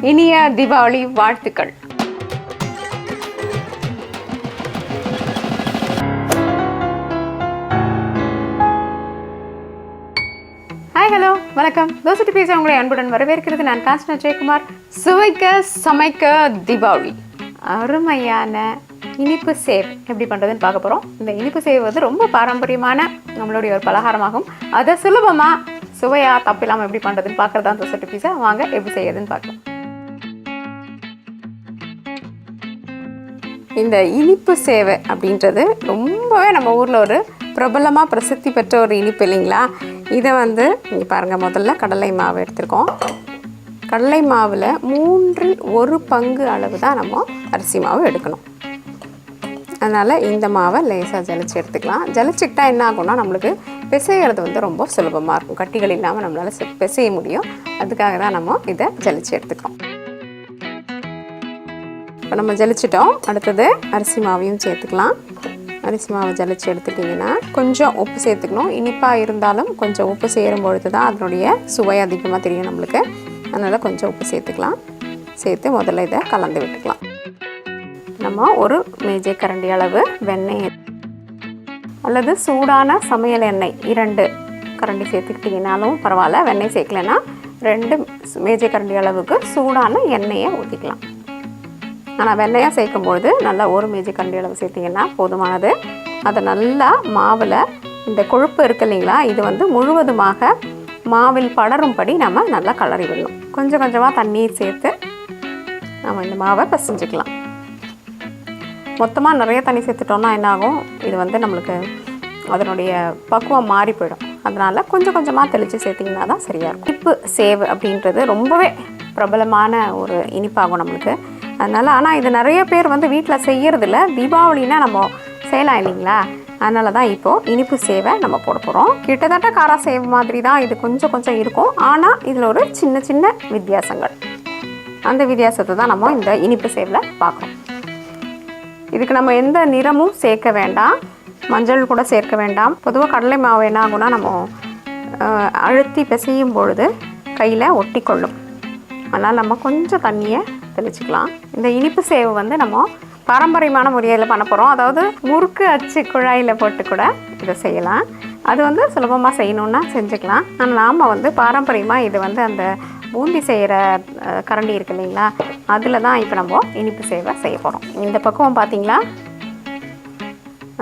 இனிய தீபாவளி வாழ்த்துக்கள். Hi, hello, வணக்கம். தோசை பேச உங்களை அன்புடன் வரவேற்கிறது. நான் காஞ்சனா ஜெயக்குமார். சுவைக்க சமைக்க தீபாவளி அருமையான இனிப்பு சேவ் எப்படி பண்ணுறதுன்னு பார்க்க போகிறோம். இந்த இனிப்பு சேவ் வந்து ரொம்ப பாரம்பரியமான நம்மளுடைய ஒரு பலகாரமாகும். அதை சுலபமாக சுவையாக தப்பில்லாமல் எப்படி பண்ணுறதுன்னு பார்க்குறது தான் தோசை பீஸா. வாங்க எப்படி செய்யறதுன்னு பார்க்கலாம். இந்த இனிப்பு சேவை அப்படின்றது ரொம்பவே நம்ம ஊரில் ஒரு பிரபலமாக பிரசித்தி பெற்ற ஒரு இனிப்பு இல்லைங்களா. இதை வந்து இங்கே பாருங்கள், முதல்ல கடலை மாவு எடுத்துருக்கோம். கடலை மாவில் 1/3 பங்கு அளவு தான் நம்ம அரிசி மாவு எடுக்கணும். அதனால் இந்த மாவை லேசாக ஜலிச்சு எடுத்துக்கலாம். ஜலிச்சுக்கிட்டா என்ன ஆகும்னா நம்மளுக்கு பிசைகிறது வந்து ரொம்ப சுலபமாக இருக்கும். கட்டிகள் இல்லாமல் நம்மளால் பிசைய முடியும். அதுக்காக தான் நம்ம இதை ஜலிச்சு எடுத்துக்கிறோம். இப்போ நம்ம ஜலிச்சிட்டோம். அடுத்தது அரிசி மாவையும் சேர்த்துக்கலாம். அரிசி மாவை ஜலிச்சு எடுத்துட்டிங்கன்னா கொஞ்சம் உப்பு சேர்த்துக்கணும். இனிப்பாக இருந்தாலும் கொஞ்சம் உப்பு சேரும் பொழுது தான் அதனுடைய சுவை அதிகமாக தெரியும் நம்மளுக்கு. அதனால் கொஞ்சம் உப்பு சேர்த்துக்கலாம். சேர்த்து முதல்ல இதை கலந்து விட்டுக்கலாம். நம்ம ஒரு மேஜை கரண்டி அளவு வெண்ணெய் அல்லது சூடான சமையல் எண்ணெய் 2 கரண்டி சேர்த்துக்கிட்டிங்கனாலும் பரவாயில்ல. வெண்ணெய் சேர்க்கலைன்னா 2 மேஜை கரண்டி அளவுக்கு சூடான எண்ணெயை ஊற்றிக்கலாம். ஆனால் வெண்ணெயாக சேர்க்கும்பொழுது நல்லா 1 மேஜை கரண்டி அளவு சேர்த்திங்கன்னா போதுமானது. அதை நல்லா மாவில் இந்த கொழுப்பு இருக்குது இல்லைங்களா, இது வந்து முழுவதுமாக மாவில் படரும்படி நம்ம நல்லா கலரி விடணும். கொஞ்சம் கொஞ்சமாக தண்ணீர் சேர்த்து நம்ம இந்த மாவை பிசைஞ்சிக்கலாம். மொத்தமாக நிறைய தண்ணி சேர்த்துட்டோம்னா என்னாகும், இது வந்து நம்மளுக்கு அதனுடைய பக்குவம் மாறி போயிடும். அதனால் கொஞ்சம் கொஞ்சமாக தெளித்து சேர்த்திங்கன்னா தான் சரியாக இருக்கும். இனிப்பு சேவ் அப்படின்றது ரொம்பவே பிரபலமான ஒரு இனிப்பாகும் நம்மளுக்கு. அதனால் ஆனால் இது நிறைய பேர் வந்து வீட்டில் செய்கிறதில்ல. தீபாவளினா நம்ம செய்யலாம் இல்லைங்களா. அதனால தான் இப்போது இனிப்பு சேவை நம்ம போட போகிறோம். கிட்டத்தட்ட காரா சேவ் மாதிரி தான் இது கொஞ்சம் இருக்கும். ஆனால் இதில் ஒரு சின்ன சின்ன வித்தியாசங்கள், அந்த வித்தியாசத்தை தான் நம்ம இந்த இனிப்பு சேவில் பார்க்குறோம். இதுக்கு நம்ம எந்த நிறமும் சேர்க்க வேண்டாம், மஞ்சள் கூட சேர்க்க வேண்டாம். பொதுவாக கடலை மாவு என்ன ஆகும்னா நம்ம அழுத்தி பிசையும் பொழுது கையில் ஒட்டி கொள்ளும். அதனால் நம்ம கொஞ்சம் தண்ணியை தெளிச்சுக்கலாம். இந்த இனிப்பு சேவை வந்து நம்ம பாரம்பரியமான முறையில் பண்ண போகிறோம். அதாவது முறுக்கு அச்சு குழாயில் போட்டு கூட இதை செய்யலாம். அது வந்து சுலபமாக செய்யணுன்னா செஞ்சுக்கலாம். ஆனால் நாம் வந்து பாரம்பரியமாக இது வந்து அந்த பூந்தி செய்கிற கரண்டி இருக்குது இல்லைங்களா, அதில் தான் இப்போ நம்ம இனிப்பு சேவை செய்ய போகிறோம். இந்த பக்குவம் பார்த்திங்களா,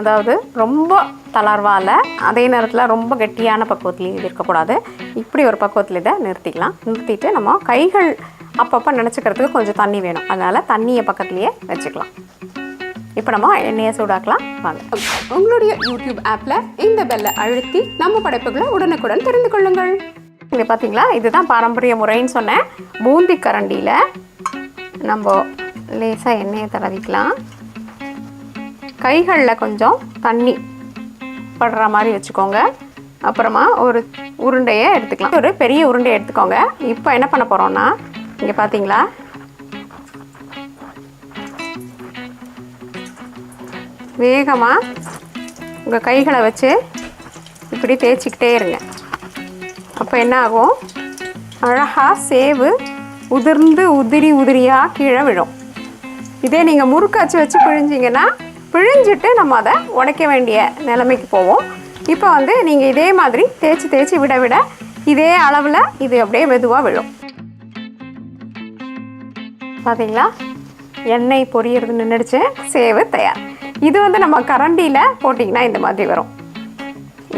அதாவது ரொம்ப தளர்வால் அதே நேரத்தில் ரொம்ப கெட்டியான பக்குவத்துலேயும் இது இருக்கக்கூடாது. இப்படி ஒரு பக்குவத்தில் இதை நிறுத்திக்கலாம். நிறுத்திட்டு நம்ம கைகள் அப்பப்போ நினச்சிக்கிறதுக்கு கொஞ்சம் தண்ணி வேணும். அதனால் தண்ணியை பக்கத்துலேயே வச்சுக்கலாம். இப்போ நம்ம எண்ணெயை சூடாக்கலாம். வாங்க, உங்களுடைய யூடியூப் ஆப்பில் இந்த பெல்லை அழுத்தி நம்ம படைப்புகளை உடனுக்குடன் தெரிந்து கொள்ளுங்கள். இங்கே பார்த்தீங்களா, இதுதான் பாரம்பரிய முறைன்னு சொன்னேன். பூந்தி கரண்டியில் நம்ம லேசாக எண்ணெயை தடவிக்கலாம். கைகளில் கொஞ்சம் தண்ணி படுற மாதிரி வச்சுக்கோங்க. அப்புறமா ஒரு உருண்டையை எடுத்துக்கலாம். ஒரு பெரிய உருண்டையை எடுத்துக்கோங்க. இப்போ என்ன பண்ண போகிறோன்னா, இங்கே பார்த்தீங்களா, வேகமாக உங்கள் கைகளை வச்சு இப்படி தேய்ச்சிக்கிட்டே இருங்க. அப்போ என்ன ஆகும், அழகாக சேவு உதிர்ந்து உதிரியாக கீழே விழும். இதே நீங்கள் முறுக்கு அச்சு வச்சு பிழிஞ்சிங்கன்னா பிழிஞ்சிட்டு நம்ம அதை உடைக்க வேண்டிய நிலைமைக்கு போவோம். இப்போ வந்து நீங்கள் இதே மாதிரி தேய்ச்சி விட இதே அளவில் இது அப்படியே மெதுவாக விழும். பார்த்தீங்களா, எண்ணெய் பொரியறது நின்றுடுச்சு, சேவு தயார். இது வந்து நம்ம கரண்டியில் போட்டிங்கன்னா இந்த மாதிரி வரும்.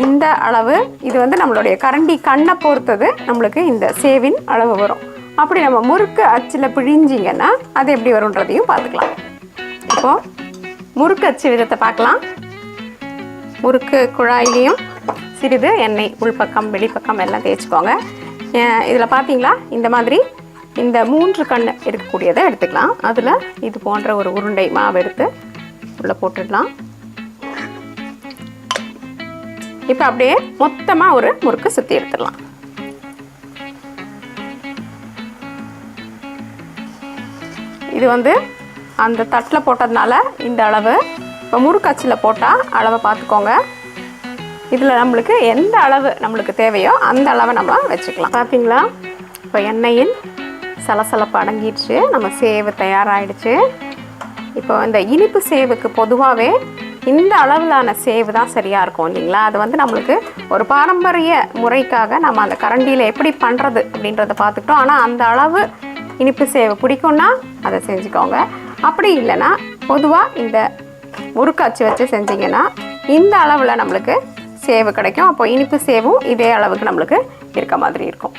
இந்த அளவு இது வந்து நம்மளுடைய கரண்டி கண்ணை பொறுத்தது நம்மளுக்கு இந்த சேவின் அளவு வரும். அப்படி நம்ம முறுக்கு அச்சில் பிழிஞ்சிங்கன்னா அது எப்படி வரும்ன்றதையும் பார்த்துக்கலாம். இப்போது முறுக்கு அச்சு விதத்தை பார்க்கலாம். முறுக்கு குழாயிலையும் சிறிது எண்ணெய் உள்பக்கம் வெளிப்பக்கம் எல்லாம் தேய்ச்சிக்கோங்க. இதில் பார்த்தீங்களா, இந்த மாதிரி இந்த 3 கண் இருக்கக்கூடியதை எடுத்துக்கலாம். அதில் இது போன்ற ஒரு உருண்டை மாவு எடுத்து உள்ளே போட்டுடலாம். இப்போ அப்படியே மொத்தமாக ஒரு முறுக்கு சுற்றி எடுத்துடலாம். இது வந்து அந்த தட்டில் போட்டதுனால இந்த அளவு. இப்போ முறுக்கு அச்சில் போட்டால் அளவை பார்த்துக்கோங்க. இதில் நம்மளுக்கு எந்த அளவு நம்மளுக்கு தேவையோ அந்த அளவை நம்ம வச்சுக்கலாம். பார்த்தீங்களா, இப்போ எண்ணெயில் சலசலப்பு அடங்கிடுச்சு. நம்ம சேவு தயாராகிடுச்சு. இப்போ இந்த இனிப்பு சேவுக்கு பொதுவாகவே இந்த அளவிலான சேவு தான் சரியாக இருக்கும் இல்லைங்களா? அது வந்து நம்மளுக்கு ஒரு பாரம்பரிய முறைக்காக நம்ம அந்த கரண்டியில் எப்படி பண்ணுறது அப்படின்றத பார்த்துக்கிட்டோம். ஆனால் அந்த அளவு இனிப்பு சேவு பிடிக்கும்னா அதை செஞ்சுக்கோங்க. அப்படி இல்லைன்னா பொதுவாக இந்த முறுக்கு அச்சு வச்சு செஞ்சிங்கன்னா இந்த அளவில் நம்மளுக்கு சேவு கிடைக்கும். அப்போ இனிப்பு சேவும் இதே அளவுக்கு நம்மளுக்கு இருக்க மாதிரி இருக்கும்.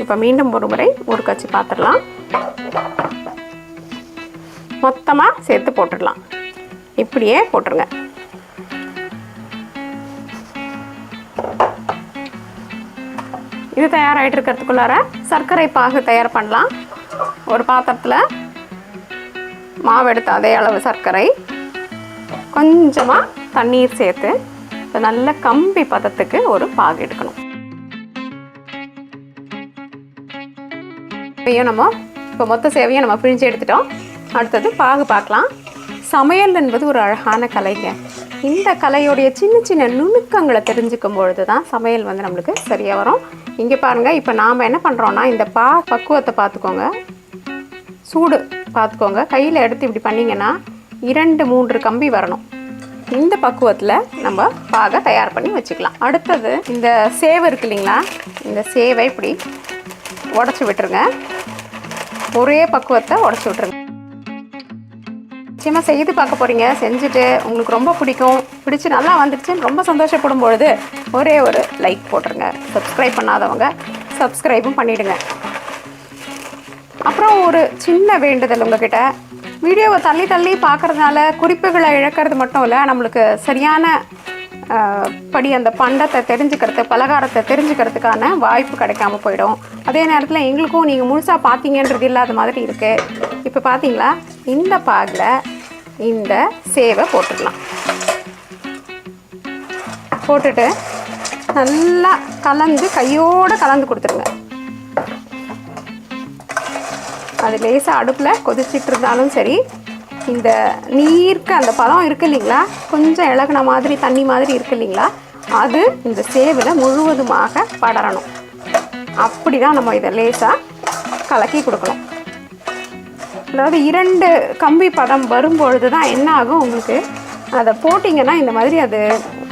இப்போ மீண்டும் ஒரு முறை முறுக்கு அச்சு பார்த்துடலாம். மொத்தமாக சேர்த்து போட்டுடலாம். இப்படியே போட்டுருங்க. இது தயாராகிட்டு இருக்கிறதுக்குள்ளார சர்க்கரை பாகு தயார் பண்ணலாம். ஒரு பாத்திரத்தில் மாவு எடுத்த அதே அளவு சர்க்கரை, கொஞ்சமாக தண்ணீர் சேர்த்து நல்ல கம்பி பதத்துக்கு ஒரு பாகு எடுக்கணும். இப்போ மொத்த சேவையும் நம்ம பிழிஞ்சு எடுத்துட்டோம். அடுத்தது பாகு பார்க்கலாம். சமையல் என்பது ஒரு அழகான கலைங்க. இந்த கலையோடைய சின்ன சின்ன நுணுக்கங்களை தெரிஞ்சுக்கும் பொழுது தான் சமையல் வந்து நம்மளுக்கு சரியாக வரும். இங்கே பாருங்கள், இப்போ நாம் என்ன பண்ணுறோன்னா இந்த பக்குவத்தை பார்த்துக்கோங்க, சூடு பார்த்துக்கோங்க. கையில் எடுத்து இப்படி பண்ணிங்கன்னா 2-3 கம்பி வரணும். இந்த பக்குவத்தில் நம்ம பாகை தயார் பண்ணி வச்சுக்கலாம். அடுத்தது இந்த சேவை இருக்கு இல்லைங்களா, இந்த சேவை இப்படி உடச்சி விட்டுருங்க. ஒரே பக்குவத்தை உடச்சி விட்டுருங்க. நிச்சயமாக செய்து பார்க்க போகிறீங்க. செஞ்சுட்டு உங்களுக்கு ரொம்ப பிடிச்சி நல்லா வந்துடுச்சுன்னு ரொம்ப சந்தோஷப்படும் பொழுது ஒரே ஒரு லைக் போட்டுருங்க. சப்ஸ்கிரைப் பண்ணாதவங்க சப்ஸ்கிரைபும் பண்ணிவிடுங்க. அப்புறம் ஒரு சின்ன வேண்டுதல் உங்ககிட்ட, வீடியோவை தள்ளி பார்க்குறதுனால குறிப்புகளை இழக்கிறது மட்டும் இல்லை, நம்மளுக்கு சரியான படி அந்த பண்டத்தை தெரிஞ்சுக்கிறது, பலகாரத்தை தெரிஞ்சுக்கிறதுக்கான வாய்ப்பு கிடைக்காம போயிடும். அதே நேரத்தில் எங்களுக்கும் நீங்கள் முழுசாக பார்த்தீங்கன்றது இல்லாத மாதிரி இருக்குது. இப்போ பார்த்தீங்களா, இந்த பாகில் இந்த சேவை போட்டுடலாம். போட்டுட்டு நல்லா கையோடு கலந்து கொடுத்துருங்க. அது லேசாக அடுப்பில் கொதிச்சிட்டு இருந்தாலும் சரி, இந்த நீர்க்க அந்த பழம் இருக்குது இல்லைங்களா, கொஞ்சம் இலகுன மாதிரி தண்ணி மாதிரி இருக்குது இல்லைங்களா, அது இந்த சேவில் முழுவதுமாக படரணும். அப்படி தான் நம்ம இதை லேசாக கலக்கி கொடுக்கணும். அதாவது 2 கம்பி பதம் வரும்பொழுது தான் என்ன ஆகும், உங்களுக்கு அதை போட்டிங்கன்னா இந்த மாதிரி அது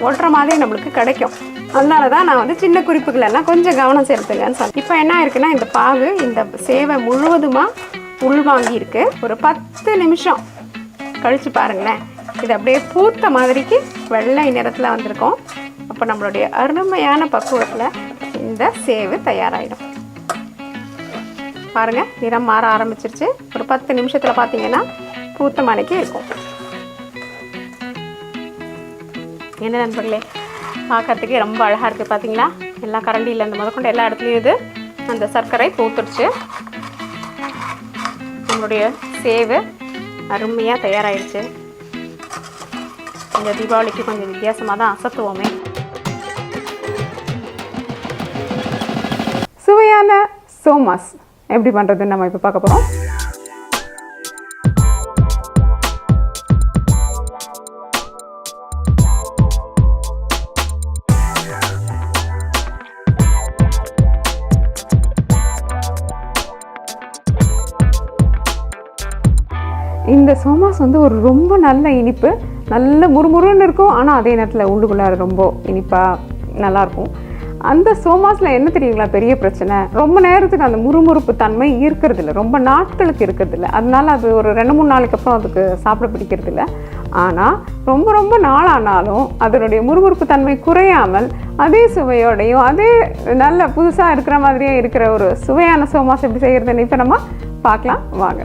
ஒட்டுற மாதிரி நம்மளுக்கு கிடைக்கும். அதனால தான் நான் வந்து சின்ன குறிப்புகள் எல்லாம் கொஞ்சம் கவனம் செலுத்துங்கன்னு சொல்லி. இப்போ என்ன இருக்குன்னா, இந்த பாகு இந்த சேவை முழுவதுமாக உள்வாங்கியிருக்கு. ஒரு 10 நிமிஷம் கழித்து பாருங்களேன், இது அப்படியே பூத்த மாதிரிக்கு வெள்ளை நிறத்தில் வந்திருக்கும். அப்போ நம்மளுடைய அருமையான பக்குவத்தில் இந்த சேவு தயாராகிடும். பாருங்கள், நிறம் மாற ஆரம்பிச்சிருச்சு. ஒரு 10 நிமிஷத்தில் பார்த்தீங்கன்னா பூத்த மணிக்கு இருக்கும். என்ன நண்பர்களே, பார்க்கறதுக்கு ரொம்ப அழகாக இருக்குது பார்த்தீங்களா? எல்லா கரண்டியில் இருந்து முதற்கொண்டு எல்லா இடத்துலையும் இது அந்த சர்க்கரை பூத்துருச்சு. நம்மளுடைய சேவு அருமையாக தயாராகிடுச்சு. இந்த தீபாவளிக்கு கொஞ்சம் வித்தியாசமாக தான் அசத்துவோமே. சுவையான சோமாஸ் எப்படி பண்ணுறதுன்னு நம்ம இப்போ பார்க்க போகிறோம். இந்த சோமாஸ் வந்து ஒரு ரொம்ப நல்ல இனிப்பு, நல்ல முறுமுறுன்னு இருக்கும். ஆனால் அதே நேரத்தில் உள்ளுக்குள்ளார ரொம்ப இனிப்பாக நல்லாயிருக்கும். அந்த சோமாஸில் என்ன தெரியுங்களா பெரிய பிரச்சனை, ரொம்ப நேரத்துக்கு அந்த முறுமுறுப்பு தன்மை இருக்கிறதில்ல, ரொம்ப நாட்களுக்கு இருக்கிறதில்ல. அதனால அது ஒரு 2-3 நாளைக்கு அப்புறம் அதுக்கு சாப்பிட பிடிக்கிறதில்ல. ஆனால் ரொம்ப நாளானாலும் அதனுடைய முறுமுறுப்பு தன்மை குறையாமல் அதே சுவையோடையும் அதே நல்ல புதுசாக இருக்கிற மாதிரியே இருக்கிற ஒரு சுவையான சோமாஸ் எப்படி செய்கிறதுன்னு இப்போ நம்ம பார்க்கலாம் வாங்க.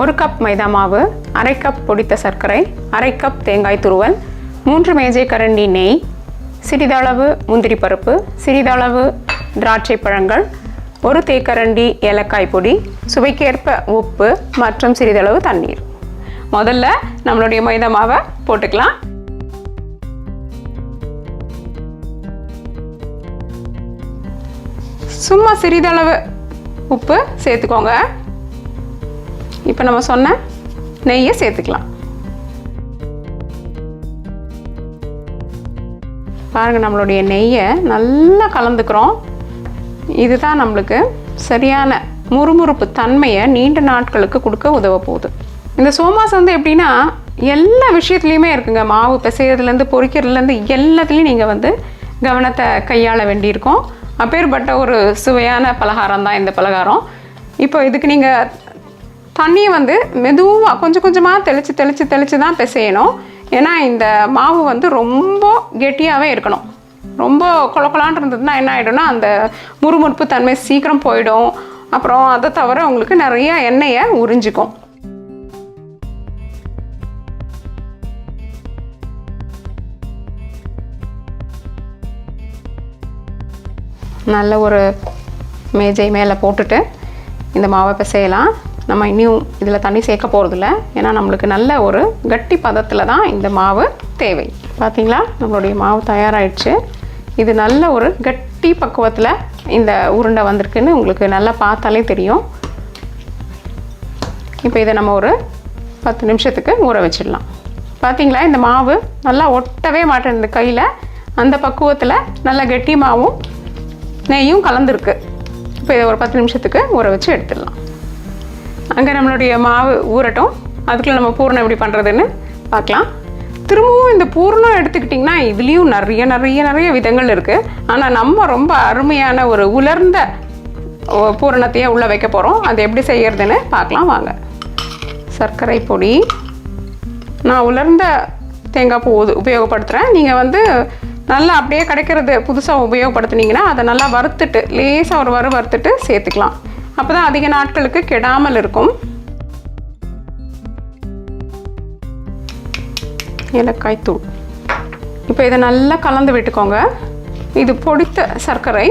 1 கப் மைதா மாவு, 1/2 கப் பொடித்த சர்க்கரை, 1/2 கப் தேங்காய் துருவல், 3 மேஜை கரண்டி நெய், சிறிதளவு முந்திரி பருப்பு, சிறிதளவு திராட்சை பழங்கள், 1 தேக்கரண்டி ஏலக்காய் பொடி, சுவைக்கேற்ப உப்பு மற்றும் சிறிதளவு தண்ணீர். முதல்ல நம்மளுடைய மைதா மாவை போட்டுக்கலாம். சும்மா சிறிதளவு உப்பு சேர்த்துக்கோங்க. இப்போ நம்ம சொன்ன நெய்யை சேர்த்துக்கலாம். பாருங்கள், நம்மளுடைய நெய்யை நல்லா கலந்துக்கிறோம். இதுதான் நம்மளுக்கு சரியான முறுமுறுப்பு தன்மையை நீண்ட நாட்களுக்கு கொடுக்க உதவ போகுது. இந்த சோமாஸ் வந்து எப்படின்னா எல்லா விஷயத்துலையுமே இருக்குங்க. மாவு பிசைறதுலேருந்து பொரிக்கிறதுலேருந்து எல்லாத்துலேயும் நீங்கள் வந்து கவனத்தை கையாள வேண்டியிருக்கும். அப்பேற்பட்ட ஒரு சுவையான பலகாரம் தான் இந்த பலகாரம். இப்போ இதுக்கு நீங்கள் தண்ணியை வந்து மெதுவாக கொஞ்சம் கொஞ்சமாக தெளித்து தான் பிசையணும். ஏன்னா இந்த மாவு வந்து ரொம்ப கெட்டியாகவே இருக்கணும். ரொம்ப கொலக்கொலான் இருந்ததுன்னா என்ன ஆகிடும்னா அந்த முறுமுறுப்பு தன்மை சீக்கிரம் போயிடும். அப்புறம் அதை தவிர உங்களுக்கு நிறைய எண்ணெயை உறிஞ்சிக்கும். நல்ல ஒரு மேஜை மேலே போட்டுட்டு இந்த மாவை பிசையலாம். நம்ம இன்னும் இதில் தண்ணி சேர்க்க போகிறதில்ல. ஏன்னா நம்மளுக்கு நல்ல ஒரு கட்டி பதத்தில் தான் இந்த மாவு தேவை. பார்த்தீங்களா, நம்மளுடைய மாவு தயாராகிடுச்சு. இது நல்ல ஒரு கட்டி பக்குவத்தில் இந்த உருண்டை வந்திருக்குன்னு உங்களுக்கு நல்லா பார்த்தாலே தெரியும். இப்போ இதை நம்ம ஒரு 10 நிமிஷத்துக்கு ஊற வச்சிடலாம். பார்த்தீங்களா, இந்த மாவு நல்லா ஒட்டவே மாட்டேங்குது கையில். அந்த பக்குவத்தில் நல்ல கெட்டி மாவும் நெய்யும் கலந்துருக்கு. இப்போ இதை ஒரு 10 நிமிஷத்துக்கு ஊற வச்சு எடுத்துடலாம். அங்கே நம்மளுடைய மாவு ஊறட்டும். அதுக்குள்ளே நம்ம பூரணம் எப்படி பண்ணுறதுன்னு பார்க்கலாம். திரும்பவும் இந்த பூரணம் எடுத்துக்கிட்டிங்கன்னா இதுலேயும் நிறைய விதங்கள் இருக்குது. ஆனால் நம்ம ரொம்ப அருமையான ஒரு உலர்ந்த பூரணத்தையே உள்ளே வைக்க போகிறோம். அது எப்படி செய்கிறதுன்னு பார்க்கலாம் வாங்க. சர்க்கரை பொடி, நான் உலர்ந்த தேங்காய் பூ உபயோகப்படுத்துகிறேன். நீங்கள் வந்து நல்லா அப்படியே கிடைக்கிறது புதுசாக உபயோகப்படுத்துனீங்கன்னா அதை நல்லா வறுத்துட்டு லேசாக ஒரு வறுத்துட்டு சேர்த்துக்கலாம். அப்போ தான் அதிக நாட்களுக்கு கெடாமல் இருக்கும். ஏலக்காய் தூள். இப்போ இதை நல்லா கலந்து விட்டுக்கோங்க. இது பொடித்த சர்க்கரை.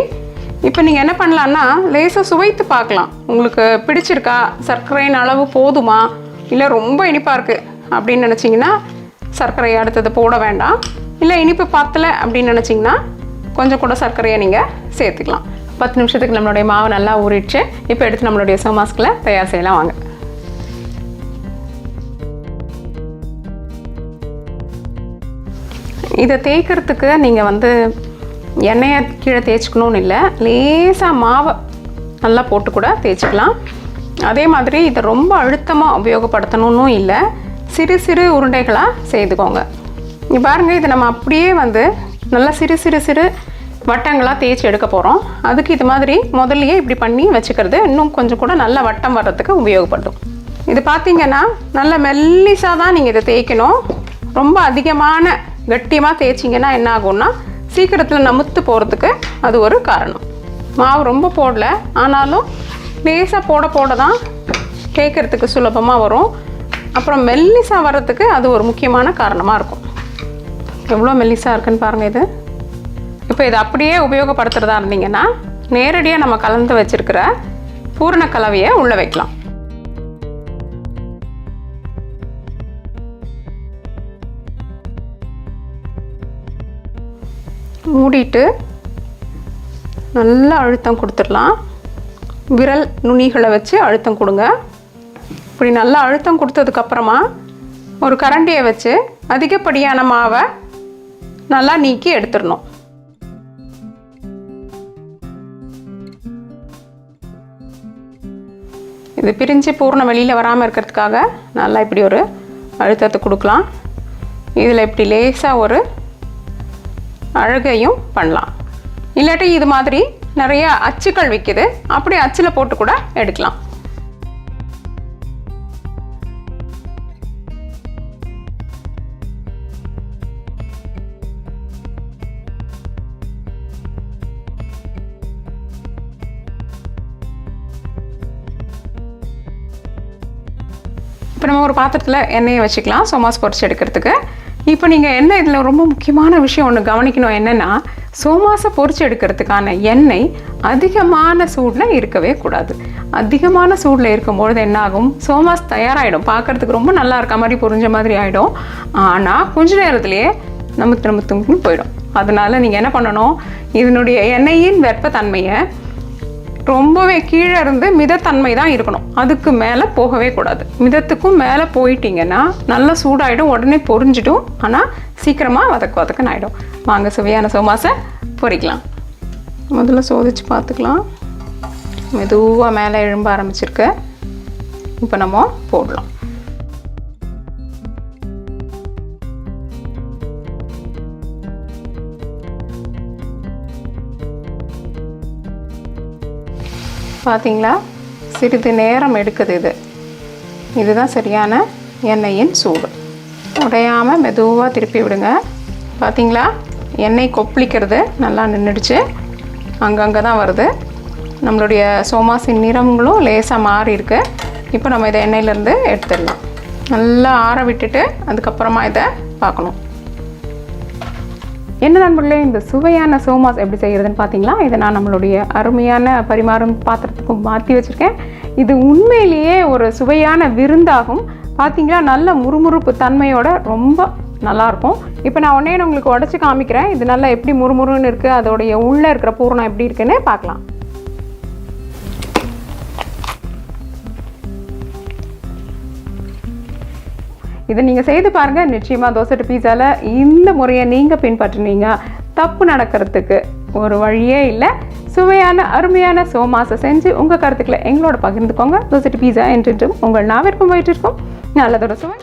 இப்போ நீங்கள் என்ன பண்ணலான்னா லேசாக சுவைத்து பார்க்கலாம். உங்களுக்கு பிடிச்சிருக்கா, சர்க்கரையின் அளவு போதுமா, இல்லை ரொம்ப இனிப்பாக இருக்குது அப்படின்னு நினச்சிங்கன்னா சர்க்கரையை அடுத்தது போட வேண்டாம். இல்லை இனிப்பு பத்தலை அப்படின்னு நினச்சிங்கன்னா கொஞ்சம் கூட சர்க்கரையை நீங்கள் சேர்த்துக்கலாம். 10 நிமிஷத்துக்கு நம்மளுடைய மாவு நல்லா ஊறிடுச்சு. இப்போ எடுத்து நம்மளுடைய சோமாஸ்களை தயார் செய்யலாம் வாங்க. இதை தேய்க்கிறதுக்கு நீங்கள் வந்து எண்ணெயை கீழே தேய்ச்சிக்கணும்னு இல்லை, லேசாக மாவை நல்லா போட்டு கூட தேய்ச்சிக்கலாம். அதே மாதிரி இதை ரொம்ப அழுத்தமாக உபயோகப்படுத்தணும்னு இல்லை, சிறு சிறு உருண்டைகளாக செய்துக்கோங்க. இங்கே பாருங்கள், இதை நம்ம அப்படியே வந்து நல்லா சிறு வட்டங்களாக தேய்ச்சி எடுக்க போகிறோம். அதுக்கு இது மாதிரி முதல்லையே இப்படி பண்ணி வச்சுக்கிறது இன்னும் கொஞ்சம் கூட நல்ல வட்டம் வர்றதுக்கு உபயோகப்படும். இது பார்த்திங்கன்னா நல்ல மெல்லிசாக தான் நீங்கள் இதை தேய்க்கணும். ரொம்ப அதிகமான கட்டியமாக தேய்ச்சிங்கன்னா என்ன ஆகும்னா சீக்கிரத்தில் நமுத்து போகிறதுக்கு அது ஒரு காரணம். மாவு ரொம்ப போடல, ஆனாலும் லேசாக போட தான் தேய்க்கிறதுக்கு சுலபமாக வரும். அப்புறம் மெல்லிசாக வர்றதுக்கு அது ஒரு முக்கியமான காரணமாக இருக்கும். எவ்வளோ மெல்லிசாக இருக்குன்னு பாருங்கள் இது. இப்போ இதை அப்படியே உபயோகப்படுத்துகிறதா இருந்தீங்கன்னா நேரடியாக நம்ம கலந்து வச்சுருக்கிற பூரண கலவையை உள்ளே வைக்கலாம். மூடிட்டு நல்லா அழுத்தம் கொடுத்துடலாம். விரல் நுனிகளை வச்சு அழுத்தம் கொடுங்க. இப்படி நல்லா அழுத்தம் கொடுத்ததுக்கப்புறமா ஒரு கரண்டியை வச்சு அதிகப்படியான மாவை நல்லா நீக்கி எடுத்துடணும். இது பிரிஞ்சு பூர்ணம் வெளியில் வராமல் இருக்கிறதுக்காக நல்லா இப்படி ஒரு அழுத்தத்தை கொடுக்கலாம். இதில் இப்படி லேசாக ஒரு அழகையும் பண்ணலாம். இல்லாட்டி இது மாதிரி நிறைய அச்சுக்கள் விற்கிது, அப்படி அச்சில் போட்டு கூட எடுக்கலாம். இப்போ நம்ம ஒரு பாத்திரத்தில் எண்ணெயை வச்சுக்கலாம் சோமாஸ் பொரிச்சு எடுக்கிறதுக்கு. இப்போ நீங்கள் எண்ணெய் இதில் ரொம்ப முக்கியமான விஷயம் ஒன்று கவனிக்கணும். என்னென்னா சோமாஸை பொரிச்சு எடுக்கிறதுக்கான எண்ணெய் அதிகமான சூடில் இருக்கவே கூடாது. அதிகமான சூடில் இருக்கும்பொழுது என்ன ஆகும், சோமாஸ் தயாராகிடும், பார்க்குறதுக்கு ரொம்ப நல்லா இருக்க மாதிரி புரிஞ்ச மாதிரி ஆகிடும். ஆனால் கொஞ்ச நேரத்துலேயே நமக்கு போயிடும். அதனால் நீங்கள் என்ன பண்ணணும், இதனுடைய எண்ணெயின் வெப்பத்தன்மையை ரொம்பவே கீழே இருந்து மிதத்தன்மை தான் இருக்கணும், அதுக்கு மேலே போகவே கூடாது. மிதத்துக்கும் மேலே போயிட்டீங்கன்னா நல்லா சூடாகிடும், உடனே பொரிஞ்சிடும், ஆனால் சீக்கிரமாக வதக்குன்னு ஆகிடும். வாங்க சுவையான சோமாஸை பொரிக்கலாம். முதல்ல சோதிச்சு பார்த்துக்கலாம். மெதுவாக மேலே எழும்ப ஆரம்பிச்சிருக்கு. இப்போ நம்ம போடலாம். பார்த்தீங்களா, சிறிது நேரம் எடுக்குது. இதுதான் சரியான எண்ணெயின் சூடு. உடையாமல் மெதுவாக திருப்பி விடுங்க. பார்த்தீங்களா, எண்ணெய் கொப்பளிக்கிறது நல்லா நின்றுடுச்சு. அங்கங்கே தான் வருது. நம்மளுடைய சோமாஸின் நிறங்களும் லேசாக மாறி இருக்கு. இப்போ நம்ம இதை எண்ணெயிலேருந்து எடுத்துடலாம். நல்லா ஆற விட்டுட்டு அதுக்கப்புறமா இதை பார்க்கணும். என்ன நண்பர்களே, இந்த சுவையான சோமாஸ் எப்படி செய்கிறதுன்னு பார்த்தீங்களா? இதை நான் நம்மளுடைய அருமையான பரிமாறும் பாத்திரத்துக்கும் மாற்றி வச்சுருக்கேன். இது உண்மையிலேயே ஒரு சுவையான விருந்தாகும். பார்த்தீங்களா, நல்ல முறுமுறுப்பு தன்மையோட ரொம்ப நல்லாயிருக்கும். இப்போ நான் ஒன்றே உங்களுக்கு உடச்சி காமிக்கிறேன். இது நல்லா எப்படி முறுமுறுன்னு இருக்குது, அதோடைய உள்ளே இருக்கிற பூரணம் எப்படி இருக்குன்னு பார்க்கலாம். இதை நீங்கள் செய்து பாருங்கள். நிச்சயமாக தோசை பீஸாவில் இந்த முறையை நீங்கள் பின்பற்றினீங்க தப்பு நடக்கிறதுக்கு ஒரு வழியே இல்லை. சுவையான அருமையான சோமாஸை செஞ்சு உங்கள் கருத்துக்களை எங்களோட பகிர்ந்துக்கோங்க. தோசை பீஸா என்றென்றும் உங்கள் நாவிற்கும் வயிற்றிற்கும் நல்லதொரு சுவை.